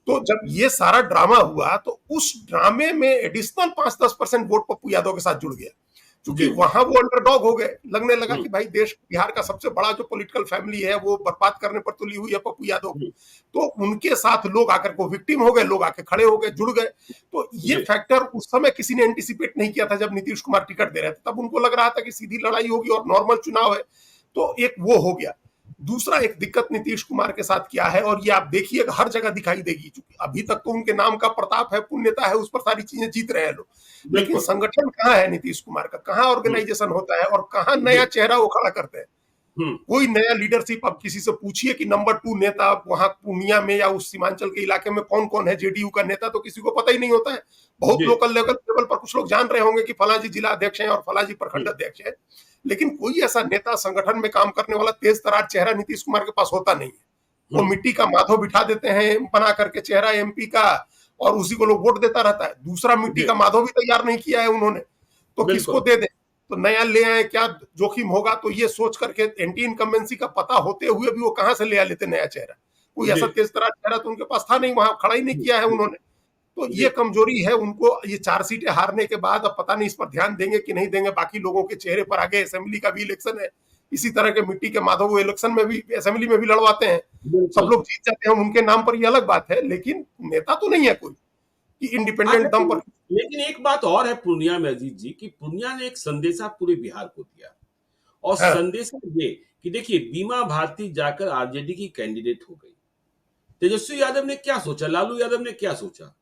तो जब ये सारा ड्रामा हुआ तो उस ड्रामे में एडिशनल 5-10% वोट पप्पू यादव के साथ जुड़ गया, क्योंकि जी, वहां वो अंडरडॉग हो गए। लगने लगा हुँ, कि भाई देश बिहार का सबसे बड़ा जो पॉलिटिकल फैमिली है वो बर्बाद करने पर तुली हुई है पप्पू यादव को। हुँ, तो उनके साथ लोग आकर को विक्टिम हो गए, लोग आके खड़े हो गए, जुड़ गए। तो ये जी, फैक्टर उस समय किसी ने एंटिसिपेट नहीं किया था। जब नीतीश कुमार टिकट दे रहे थे तब उनको लग रहा था कि सीधी लड़ाई होगी और नॉर्मल चुनाव है, तो एक वो हो गया। दूसरा एक दिक्कत नीतीश कुमार के साथ क्या है, और ये आप देखिए हर जगह दिखाई देगी, क्योंकि अभी तक तो उनके नाम का प्रताप है, पुण्यता है, उस पर सारी चीजें जीत रहे हैं लोग, लेकिन बिल्कुल। संगठन कहाँ है नीतीश कुमार का, कहाँ हुँ, ऑर्गेनाइजेशन होता है, और कहाँ नया जी, चेहरा वो खड़ा करते हैं। हुँ, कोई नया लीडरशिप, अब किसी से पूछिए कि नंबर 2 नेता वहां पूर्णिया में या उस सीमांचल के इलाके में कौन कौन है जेडीयू का नेता, तो किसी को पता ही नहीं होता है। बहुत जी, लोकल लेवल पर कुछ लोग जान रहे होंगे कि फला जी जिला अध्यक्ष हैं और फला जी हुँ, प्रखंड अध्यक्ष हैं, लेकिन कोई ऐसा नेता, संगठन में काम करने वाला तेज तरार चेहरा नीतीश कुमार के पास होता नहीं है। वो हुँ, मिट्टी का माधव बिठा देते हैं बना करके चेहरा एमपी का, और उसी को लोग वोट देता रहता है। दूसरा मिट्टी जी, का माधव भी तैयार नहीं किया है उन्होंने, तो किसको बिल्कुल, दे दें? तो नया ले आए, क्या जोखिम होगा, तो ये सोच करके एंटी इनकम्बेंसी का पता होते हुए भी वो कहां से ले आ लेते नया चेहरा। कोई जी, ऐसा तेज तरार चेहरा तो उनके पास था नहीं, वहां खड़ा ही नहीं जी, किया है जी, उन्होंने। तो जी, ये कमजोरी है उनको। ये 4 सीटें हारने के बाद अब पता नहीं इस पर ध्यान देंगे कि नहीं देंगे। बाकी लोगों के चेहरे पर आगे असेंबली का भी इलेक्शन है, इसी तरह के मिट्टी के माधव वो इलेक्शन में भी, असेंबली में भी लड़वाते हैं। सब बिल्कुल। लोग जीत जाते हैं उनके नाम पर, ये अलग बात है, लेकिन नेता तो नहीं है कोई कि हाँ, इंडिपेंडेंट दम लेकिन पर। लेकिन एक बात और है पूर्णिया में अजीत जी, कि पूर्णिया ने एक संदेशा पूरे बिहार को दिया, और हाँ, संदेशा ये कि देखिए बीमा भारती जाकर आरजेडी की कैंडिडेट हो गई। तेजस्वी यादव ने क्या सोचा, लालू यादव ने क्या सोचा?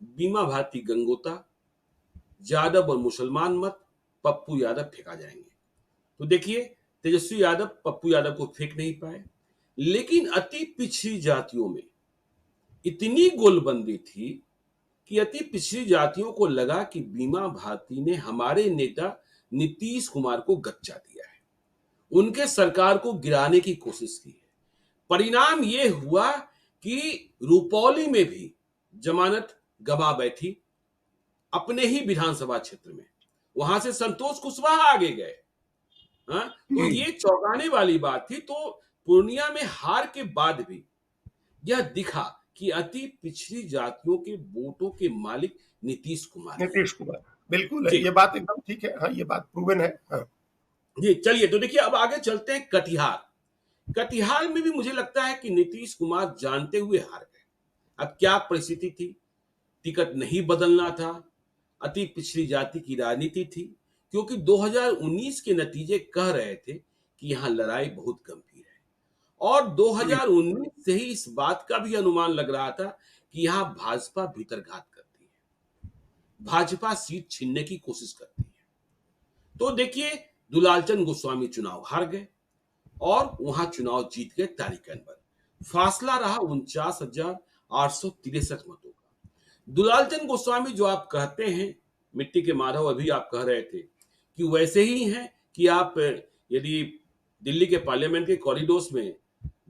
बीमा भारती गंगोता, यादव और मुसलमान मत, पप्पू यादव फेंका जाएंगे। तो देखिए तेजस्वी यादव पप्पू यादव को फेंक नहीं पाए, लेकिन अति पिछड़ी जातियों में इतनी गोलबंदी थी कि अति पिछड़ी जातियों को लगा कि बीमा भारती ने हमारे नेता नीतीश कुमार को गच्चा दिया है, उनके सरकार को गिराने की कोशिश की है। परिणाम ये हुआ कि रुपौली में भी जमानत गवा बैठी, अपने ही विधानसभा क्षेत्र में। वहां से संतोष कुशवाहा आगे गए। हाँ? तो हम्म, ये चौंकाने वाली बात थी। तो पूर्णिया में हार के बाद भी यह दिखा कि अति पिछड़ी जातियों के वोटों के मालिक नीतीश कुमार हैं। नीतीश कुमार बिल्कुल है, जी, ये बात एकदम ठीक है। हाँ, ये बात प्रूवन है। हाँ, जी, चलिए तो देखिए अब आगे चलते हैं कटिहार। कटिहार में भी मुझे लगता है कि नीतीश कुमार जानते हुए हार गए। अब क्या परिस्थिति थी? टिकट नहीं बदलना था, अति पिछड़ी जाति की राजनीति थी, क्योंकि 2019 के नतीजे कह रहे थे कि यहाँ लड़ाई बहुत गंभीर है, और हम्म, 2019 से ही इस बात का भी अनुमान लग रहा था कि यहाँ भाजपा भीतरघात करती है, भाजपा सीट छीनने की कोशिश करती है। तो देखिए दुलालचंद गोस्वामी चुनाव हार गए और वहां चुनाव जीत गए तारिक अनवर। फासला रहा 49,863 मतों का। दुलालचंद गोस्वामी जो आप कहते हैं मिट्टी के माधव, अभी आप कह रहे थे कि वैसे ही हैं कि आप यदि दिल्ली के पार्लियामेंट के कॉरिडोर्स में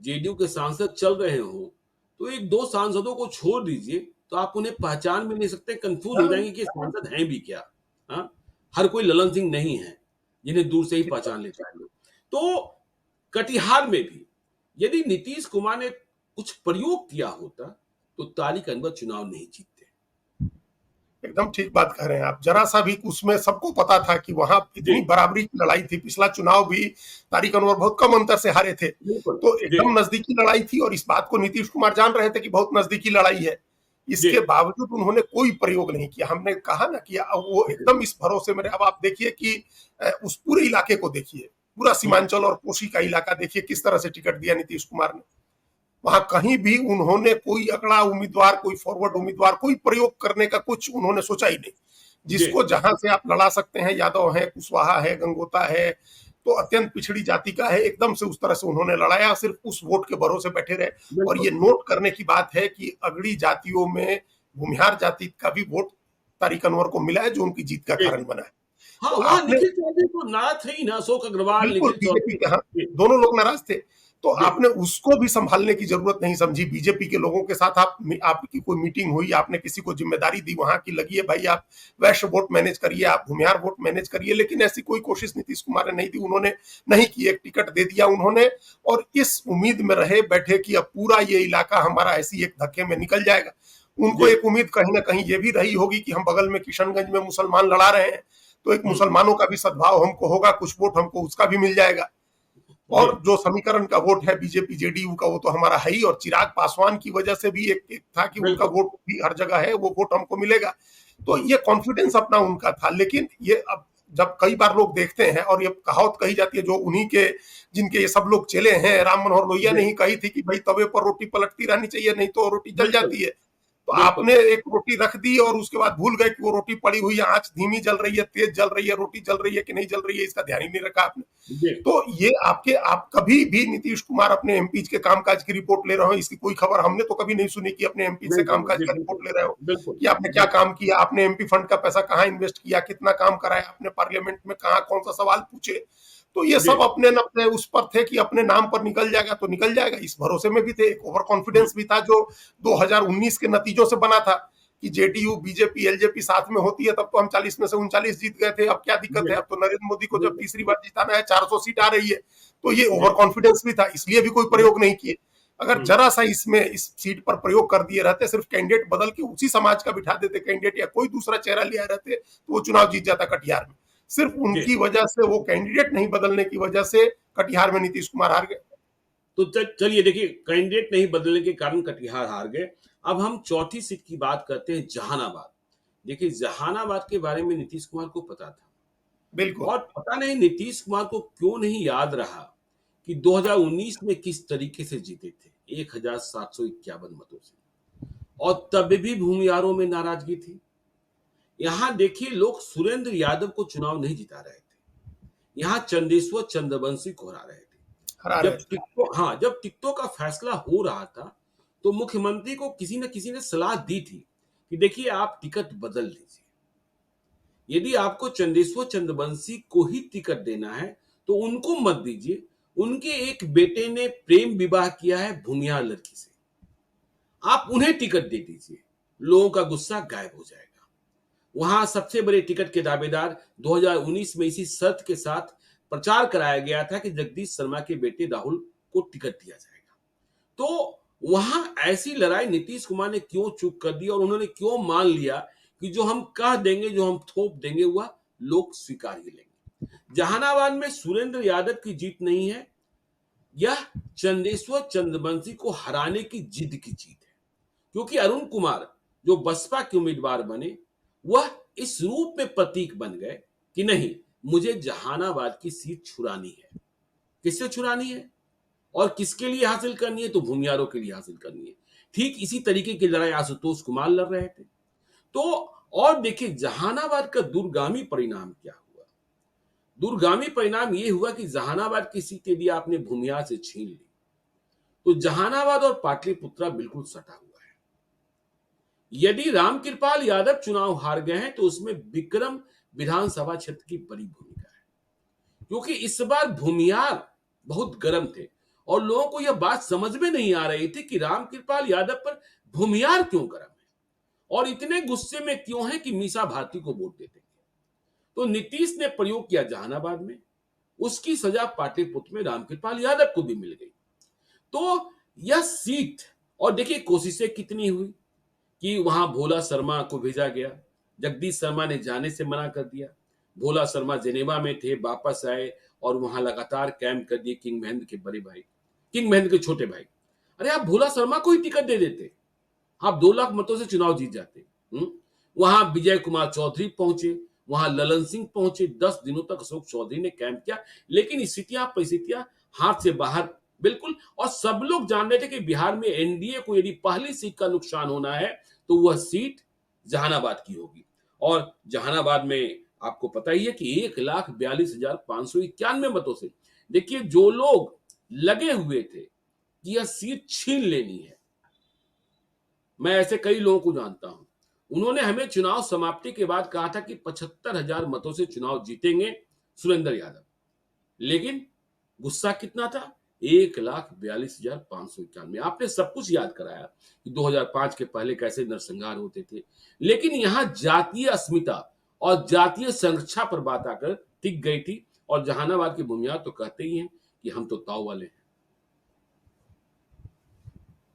जेडीयू के सांसद चल रहे हो, तो एक दो सांसदों को छोड़ दीजिए, तो आप उन्हें पहचान भी नहीं सकते, कंफ्यूज हो हाँ, जाएंगे कि सांसद हैं भी क्या। हाँ, हर कोई ललन सिंह नहीं है जिन्हें दूर से ही ठीक बात। पहचान लेता है लोग। तो कटिहार में भी यदि नीतीश कुमार ने कुछ प्रयोग किया होता, तो तारिक अनवर चुनाव नहीं जीतते। एकदम ठीक बात कह रहे हैं आप। जरा सा भी उसमें सबको पता था कि वहां जी, इतनी बराबरी की लड़ाई थी। पिछला चुनाव भी तारिक अनवर बहुत कम अंतर से हारे थे, बिल्कुल। तो जी, एकदम नजदीकी लड़ाई थी, और इस बात को नीतीश कुमार जान रहे थे कि बहुत नजदीकी लड़ाई है। जी, इसके बावजूद उन्होंने कोई प्रयोग नहीं किया। हमने कहा ना कि वो जी, एकदम इस भरोसे में रहे। अब आप देखिए कि उस पूरे इलाके को देखिए, पूरा हुँ, सीमांचल और कोसी का इलाका देखिए, किस तरह से टिकट दिया नीतीश कुमार ने। वहां कहीं भी उन्होंने कोई अगला उम्मीदवार, कोई फॉरवर्ड उम्मीदवार, कोई प्रयोग करने का कुछ उन्होंने सोचा ही नहीं। जी, जिसको जहां से आप लड़ा सकते हैं, यादव है, कुशवाहा है, गंगोता है, तो अत्यंत पिछड़ी जाति का है, एकदम से उस तरह से उन्होंने लड़ाया। सिर्फ उस वोट के भरोसे बैठे रहे। और ये बिल्कुल। नोट करने की बात है कि अगड़ी जातियों में भूमिहार जाति का भी वोट तारिक अनवर को मिला है, जो उनकी जीत का जी, कारण बना है। हाँ, तो वहाँ आपने निखिल चौधरी तो नाराज़ थे ही ना, अशोक अग्रवाल, बिल्कुल निखिल बीजेपी चौधरी। के, हाँ, जी, दोनों लोग नाराज थे। तो जी, आपने उसको भी संभालने की जरूरत नहीं समझी। बीजेपी के लोगों के साथ आपकी कोई मीटिंग हुई, आपने किसी को जिम्मेदारी दी वहां की, लगी है भाई आप वैश्य वोट मैनेज करिए, आप भूमिहार वोट मैनेज करिए, लेकिन ऐसी कोई कोशिश नीतीश कुमार ने नहीं दी। उन्होंने नहीं की, एक टिकट दे दिया उन्होंने, और इस उम्मीद में रहे बैठे कि अब पूरा ये इलाका हमारा ऐसी एक धक्के में निकल जाएगा। उनको जी, एक उम्मीद कहीं ना कहीं ये भी रही होगी कि हम बगल में किशनगंज में मुसलमान लड़ा रहे हैं, तो एक हुँ, मुसलमानों का भी सद्भाव हमको होगा, कुछ वोट हमको उसका भी मिल जाएगा। जी, और जो समीकरण का वोट है बीजेपी जेडीयू का, वो तो हमारा है ही, और चिराग पासवान की वजह से भी एक था कि उनका बिल्कुल। वोट भी हर जगह है, वो वोट हमको मिलेगा। तो ये कॉन्फिडेंस अपना उनका था। लेकिन ये अब जब कई बार लोग देखते हैं, और ये कहावत कही जाती है जो उन्हीं के, जिनके ये सब लोग चेले हैं, राम मनोहर लोहिया ने जी, ही कही थी कि भाई तवे पर रोटी पलटती रहनी चाहिए, नहीं तो रोटी जल बिल्कुल, जाती है। तो बिल्कुल। आपने एक रोटी रख दी और उसके बाद भूल गए कि वो रोटी पड़ी हुई है, आंच धीमी जल रही है, तेज जल रही है, रोटी जल रही है कि नहीं जल रही है, इसका ध्यान ही नहीं रखा आपने। जी, तो ये आप कभी भी नीतीश कुमार अपने एमपी के कामकाज की रिपोर्ट ले रहे हो, इसकी कोई खबर हमने तो कभी नहीं सुनी कि अपने एमपी से नहीं सुनी। कामकाज जी, का बिल्कुल, रिपोर्ट ले रहे हो, बिल्कुल, कि आपने क्या बिल्कुल। काम किया, आपने एमपी फंड का पैसा कहाँ इन्वेस्ट किया, कितना काम कराया आपने, पार्लियामेंट में कहाँ कौन सा सवाल पूछे। तो ये जी, सब अपने न अपने उस पर थे कि अपने नाम पर निकल जाएगा तो निकल जाएगा, इस भरोसे में भी थे। एक ओवर हुँ, कॉन्फिडेंस भी था जो 2019 के नतीजों से बना था कि जेडीयू बीजेपी एलजेपी साथ में होती है तब तो हम 40 में से 39 जीत गए थे, अब क्या दिक्कत जी, है, अब तो नरेंद्र मोदी को जब बिल्कुल, तीसरी बार जिताना है 400 सीट आ रही है। तो ये जी, ओवर कॉन्फिडेंस भी था, इसलिए भी कोई जी, प्रयोग नहीं किए। अगर हुँ, जरा सा इसमें इस सीट पर प्रयोग कर दिए रहते, सिर्फ कैंडिडेट बदल के उसी समाज का बिठा देते कैंडिडेट, या कोई दूसरा चेहरा लिया रहते, तो वो चुनाव जीत जाता कटिहार में। सिर्फ जी। उनकी वजह से, वो कैंडिडेट नहीं बदलने की वजह से कटिहार में नीतीश कुमार हार गए। तो चलिए देखिए, कैंडिडेट नहीं बदलने के कारण कटिहार हार गए। अब हम चौथी सीट की बात करते हैं, जहानाबाद। देखिए, जहानाबाद के बारे में नीतीश कुमार को पता था, बिल्कुल। और पता नहीं नीतीश कुमार को क्यों नहीं याद रहा कि 2019 में किस तरीके से जीते थे, 1751 मतों से, और तब भी भूमियारों में नाराजगी थी। यहाँ देखिए, लोग सुरेंद्र यादव को चुनाव नहीं जिता रहे थे, यहाँ चंदेश्वर चंद्रवंशी को हरा रहे थे। हरा रहे जब थे। टिकटों हाँ, जब टिकटों का फैसला हो रहा था, तो मुख्यमंत्री को किसी न किसी ने सलाह दी थी कि देखिए, आप टिकट बदल लीजिए। यदि आपको चंदेश्वर चंद्रवंशी को ही टिकट देना है, तो उनको मत दीजिए। उनके एक बेटे ने प्रेम विवाह किया है भूमिहार लड़की से, आप उन्हें टिकट दे दीजिए, लोगों का गुस्सा गायब हो जाएगा। वहां सबसे बड़े टिकट के दावेदार 2019 में इसी शर्त के साथ प्रचार कराया गया था कि जगदीश शर्मा के बेटे राहुल को टिकट दिया जाएगा। तो वहां ऐसी लड़ाई नीतीश कुमार ने क्यों चूक कर दी, और उन्होंने क्यों मान लिया कि जो हम कह देंगे, जो हम थोप देंगे, वह लोग स्वीकार ही लेंगे। जहानाबाद में सुरेंद्र यादव की जीत नहीं है, यह चंदेश्वर चंद्रवंशी को हराने की जिद की जीत है। क्योंकि अरुण कुमार जो बसपा के उम्मीदवार बने, वह इस रूप में प्रतीक बन गए कि नहीं, मुझे जहानाबाद की सीट छुड़ानी है। किससे छुड़ानी है और किसके लिए हासिल करनी है? तो भूमियारों के लिए हासिल करनी है। ठीक इसी तरीके की लड़ाई आशुतोष कुमार लड़ रहे थे। तो और देखिए, जहानाबाद का दूरगामी परिणाम क्या हुआ। दूरगामी परिणाम यह हुआ कि जहानाबाद की सीट यदि आपने भूमियार से छीन ली, तो जहानाबाद और पाटलिपुत्रा बिल्कुल सटा हुआ है। यदि रामकृपाल यादव चुनाव हार गए हैं, तो उसमें विक्रम विधानसभा क्षेत्र की बड़ी भूमिका है, क्योंकि इस बार भूमियार बहुत गर्म थे, और लोगों को यह बात समझ में नहीं आ रही थी कि रामकृपाल यादव पर भूमियार क्यों गर्म है, और इतने गुस्से में क्यों है कि मीसा भारती को वोट देते हैं। तो नीतीश ने प्रयोग किया जहानाबाद में, उसकी सजा पाटलिपुत्र में रामकृपाल यादव को भी मिल गई। तो यह सीट, और देखिए कोशिशें कितनी हुई कि वहां भोला शर्मा को भेजा गया, जगदीश शर्मा ने जाने से मना कर दिया। भोला शर्मा जेनेवा में थे, वापस आए और वहां लगातार कैंप कर दिए किंग महेंद्र के बड़े भाई, किंग महेंद्र के छोटे भाई। अरे आप भोला शर्मा को ही टिकट दे देते, आप 2 लाख मतों से चुनाव जीत जाते। वहां विजय कुमार चौधरी पहुंचे, वहां ललन सिंह पहुंचे, 10 दिनों तक अशोक चौधरी ने कैंप किया, लेकिन स्थितियां परिस्थितियां हाथ से बाहर बिल्कुल। और सब लोग जान रहे थे कि बिहार में एनडीए को यदि पहली सीट का नुकसान होना है, तो वह सीट जहानाबाद की होगी। और जहानाबाद में आपको पता ही है कि 1,42,591 मतों से, देखिए जो लोग लगे हुए थे कि यह सीट छीन लेनी है, मैं ऐसे कई लोगों को जानता हूं, उन्होंने हमें चुनाव समाप्ति के बाद कहा था कि 75,000 मतों से चुनाव जीतेंगे सुरेंद्र यादव। लेकिन गुस्सा कितना था? 1,42,591। आपने सब कुछ याद कराया कि 2005 के पहले कैसे नरसंहार होते थे, लेकिन यहां जातीय अस्मिता और जातीय संरक्षा पर बात आकर टिक गई थी। और जहानाबाद की बुनियाद तो कहते ही हैं कि हम तो ताऊ वाले हैं।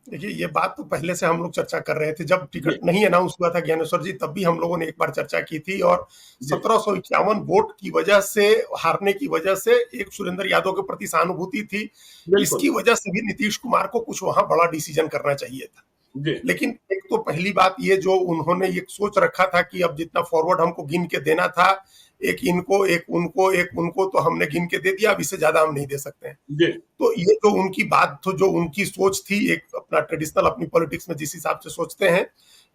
देखिए, ये बात तो पहले से हम लोग चर्चा कर रहे थे, जब जी, टिकट नहीं अनाउंस हुआ था ज्ञानेश्वर जी, तब भी हम लोगों ने एक बार चर्चा की थी, और जी, 1751 वोट की वजह से, हारने की वजह से एक सुरेंद्र यादव के प्रति सहानुभूति थी। बिल्कुल। इसकी वजह से भी नीतीश कुमार को कुछ वहां बड़ा डिसीजन करना चाहिए था। जी, लेकिन एक तो पहली बात ये जो उन्होंने ये सोच रखा था कि अब जितना फॉरवर्ड हमको गिन के देना था, एक इनको, एक उनको, एक उनको, तो हमने गिन के दे दिया, अब इससे ज्यादा हम नहीं दे सकते हैं। जी तो ये जो उनकी बात, तो जो उनकी सोच थी, एक अपना ट्रेडिशनल अपनी पॉलिटिक्स में जिस हिसाब से सोचते हैं,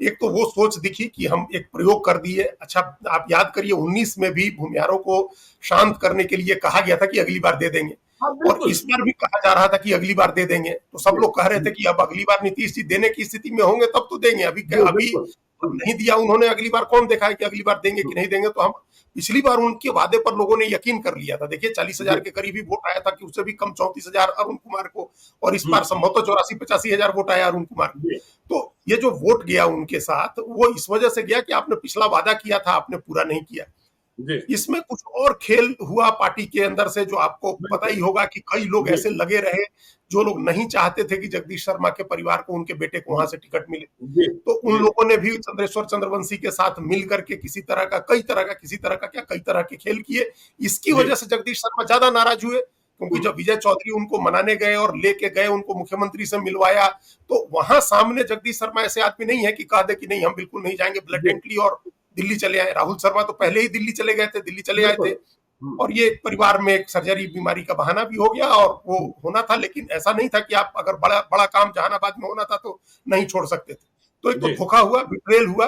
एक तो वो सोच दिखी कि हम एक प्रयोग कर दिए। अच्छा, आप याद करिए 19 में भी भूमिहारों को शांत करने के लिए कहा गया था कि अगली बार दे देंगे, हाँ और बिल्कुल। इस बार भी कहा जा रहा था कि अगली बार दे देंगे। तो सब लोग कह रहे थे कि अब अगली बार नीतीश जी देने की स्थिति में होंगे तब तो देंगे, अभी जी अभी बिल्कुल। अब नहीं दिया उन्होंने, अगली बार कौन देखा है कि अगली बार देंगे कि नहीं देंगे। तो हम पिछली बार उनके वादे पर लोगों ने यकीन कर लिया था। देखिए 40,000 जी के करीब ही वोट आया था, कि उससे भी कम 34,000 अरुण कुमार को, और इस बार हम्म, संभवतः 84-85,000 वोट आया अरुण कुमार को। जी तो ये जो वोट गया उनके साथ, वो इस वजह से गया कि आपने पिछला वादा किया था, आपने पूरा नहीं किया। जी इसमें कुछ और खेल हुआ पार्टी के अंदर से, जो आपको पता ही बिल्कुल। होगा कि कई लोग जी ऐसे लगे रहे जो लोग नहीं चाहते थे कि जगदीश शर्मा के परिवार को, उनके बेटे को वहां से टिकट मिले। जी तो उन जी लोगों ने भी चंद्रेश्वर चंद्रवंशी के साथ मिल करके किसी तरह का, कई तरह का, किसी तरह का क्या, कई तरह के खेल किए। इसकी जी वजह से जगदीश शर्मा ज्यादा नाराज हुए, क्योंकि हम्म, जब विजय चौधरी उनको मनाने गए और लेके गए, उनको मुख्यमंत्री से मिलवाया, तो वहां सामने जगदीश शर्मा ऐसे आदमी नहीं है कि कह दे कि नहीं हम बिल्कुल नहीं जाएंगे जी ब्लैटेंटली, और दिल्ली चले आए। राहुल शर्मा तो पहले ही दिल्ली चले गए थे, दिल्ली चले आए थे, बिल्कुल। हम्म, और ये परिवार में एक सर्जरी बीमारी का बहाना भी हो गया, और वो होना था। लेकिन ऐसा नहीं था कि आप अगर बड़ा बड़ा काम जहानाबाद में होना था तो नहीं छोड़ सकते थे। तो एक तो जी धोखा हुआ, बिट्रेल हुआ,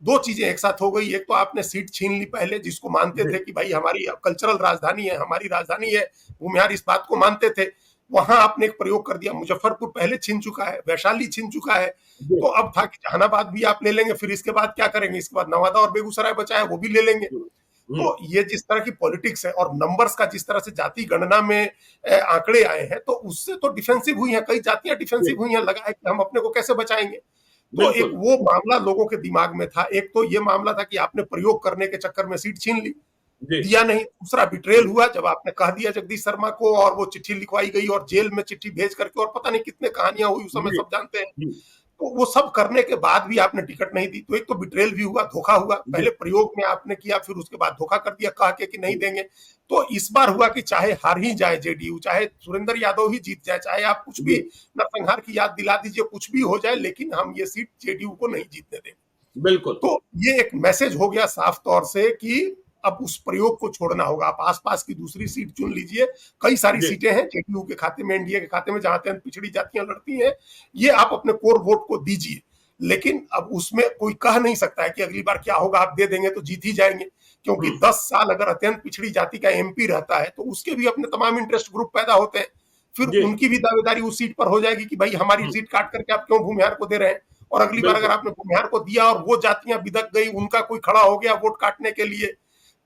दो चीजें एक साथ हो गई। एक तो आपने सीट छीन ली पहले, जिसको मानते जी थे कि भाई हमारी कल्चरल राजधानी है, हमारी राजधानी है, भूमिहार इस बात को मानते थे। वहां आपने एक प्रयोग कर दिया। मुजफ्फरपुर पहले छीन चुका है, वैशाली छीन चुका है, जी तो अब था कि जहानाबाद भी आप ले लेंगे, फिर इसके बाद क्या करेंगे, इसके बाद नवादा और बेगूसराय बचा है, वो भी ले लेंगे। हम्म, तो ये जिस तरह की पॉलिटिक्स है, और नंबर्स का जिस तरह से जाति गणना में आंकड़े आए हैं, तो उससे तो डिफेंसिव हुई हैं, कई जातियां डिफेंसिव जी हुई हैं, लगा है कि हम अपने को कैसे बचाएंगे। तो एक बिल्कुल। वो मामला लोगों के दिमाग में था। एक तो ये मामला था कि आपने प्रयोग करने के चक्कर में सीट छीन ली, जी दिया नहीं। दूसरा बिट्रेल हुआ, जब आपने कह दिया जगदीश शर्मा को, और वो चिट्ठी लिखवाई गई और जेल में चिट्ठी भेज करके, और पता नहीं कितने कहानियां हुई उस समय, जी सब जानते हैं। हम्म, तो वो सब करने के बाद भी आपने टिकट नहीं दी, तो एक तो बिट्रेल भी हुआ, धोखा हुआ। जी पहले प्रयोग में आपने किया, फिर उसके बाद धोखा कर दिया कह के कि नहीं जी देंगे। तो इस बार हुआ कि चाहे हार ही जाए जेडीयू, चाहे सुरेंद्र यादव ही जीत जाए, चाहे आप कुछ भी जी नरसंहार की याद दिला दीजिए, कुछ भी हो जाए, लेकिन हम ये सीट जेडीयू को नहीं जीतने देंगे। बिल्कुल। तो ये एक मैसेज हो गया साफ तौर से कि अब उस प्रयोग को छोड़ना होगा। आप आसपास की दूसरी सीट चुन लीजिए, कई सारी जी सीटें हैं जेडीयू के खाते में, एनडीए के खाते में, जहां तक पिछड़ी जातियां लड़ती हैं, ये आप अपने कोर वोट को दीजिए। लेकिन अब उसमें कोई कह नहीं सकता है कि अगली बार क्या होगा, आप दे देंगे तो जीत ही जाएंगे, क्योंकि हम्म, 10 साल अगर अत्यंत पिछड़ी जाति का एमपी रहता है, तो उसके भी अपने तमाम इंटरेस्ट ग्रुप पैदा होते हैं। फिर जी उनकी भी दावेदारी उस सीट पर हो जाएगी कि भाई हमारी हम्म, सीट काट करके आप क्यों भूमिहार को दे रहे हैं। और अगली बार अगर बिल्कुल आपने भूमिहार को दिया और वो जातियां बिदक गई, उनका कोई खड़ा हो गया वोट काटने के लिए,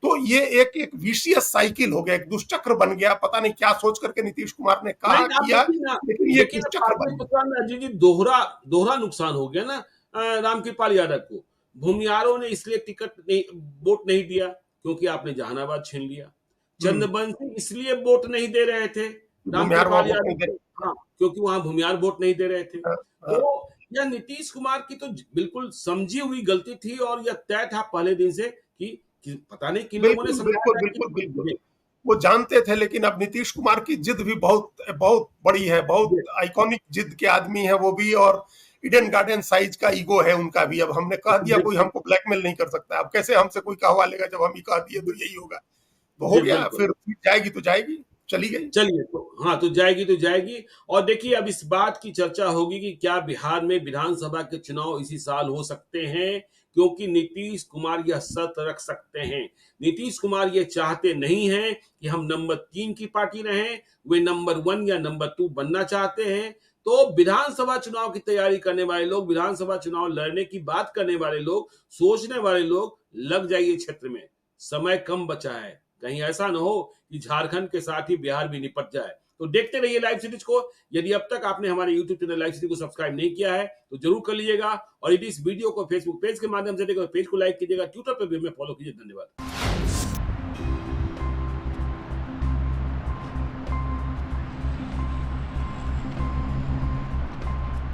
तो ये एक एक विशियस साइकिल हो गया, एक दुष्चक्र बन गया। पता नहीं क्या सोच करके नीतीश कुमार ने कहा नहीं, आप किया, लेकिन ये एक देखिए ना दुष्चक्र भारतीय बन गया। पुराण में अजीत जी दोहरा दोहरा नुकसान हो गया ना रामकृपाल यादव को। भूमिहारों ने इसलिए टिकट नहीं, वोट नहीं दिया क्योंकि आपने जहानाबाद छीन लिया। चंद्रबंशी इसलिए वोट नहीं दे रहे थे भूमिहार वहां रामकृपाल वोट यादव नहीं दे को, हाँ, क्योंकि वहां भूमिहार वोट नहीं दे रहे थे। रहे। तो यह नीतीश कुमार की तो बिल्कुल समझी हुई गलती थी और यह तय था पहले दिन से कि पता नहीं किन लोगों ने बिल्कुल समझाया बिल्कुल था बिल्कुल बिल्कुल, कि वो जानते थे। लेकिन अब नीतीश कुमार की जिद भी बहुत बहुत बड़ी है, बहुत जी, आइकॉनिक जिद के आदमी है वो भी, और इडन गार्डन साइज का ईगो है उनका भी। अब हमने कह दिया, कोई बिल्कुल, हमको ब्लैकमेल नहीं कर सकता। अब कैसे हमसे कोई कहवा लेगा, जब हम ही कह दिए तो यही होगा। तो हो जी गया, बिल्कुल। फिर सीट जाएगी तो जाएगी, चली गई। चलिए तो हाँ, तो जाएगी। और देखिए अब इस बात की चर्चा होगी कि क्या बिहार में विधानसभा के चुनाव इसी साल हो सकते हैं, क्योंकि नीतीश कुमार यह शर्त रख सकते हैं। नीतीश कुमार ये चाहते नहीं हैं कि हम नंबर 3 की पार्टी रहें, वे नंबर 1 या नंबर 2 बनना चाहते हैं। तो विधानसभा चुनाव की तैयारी करने वाले लोग, विधानसभा चुनाव लड़ने की बात करने वाले लोग, सोचने वाले लोग, लग जाइए क्षेत्र में, समय कम बचा है। कहीं ऐसा ना हो कि झारखंड के साथ ही बिहार भी निपट जाए। तो देखते रहिए लाइव सीरीज को। यदि अब तक आपने हमारे यूट्यूब चैनल लाइव सीरीज को सब्सक्राइब नहीं किया है तो जरूर कर लीजिएगा, और यदि इस वीडियो को फेसबुक पेज के माध्यम से देखो, पेज को लाइक कीजिएगा, ट्विटर पर भी हमें फॉलो कीजिए। धन्यवाद।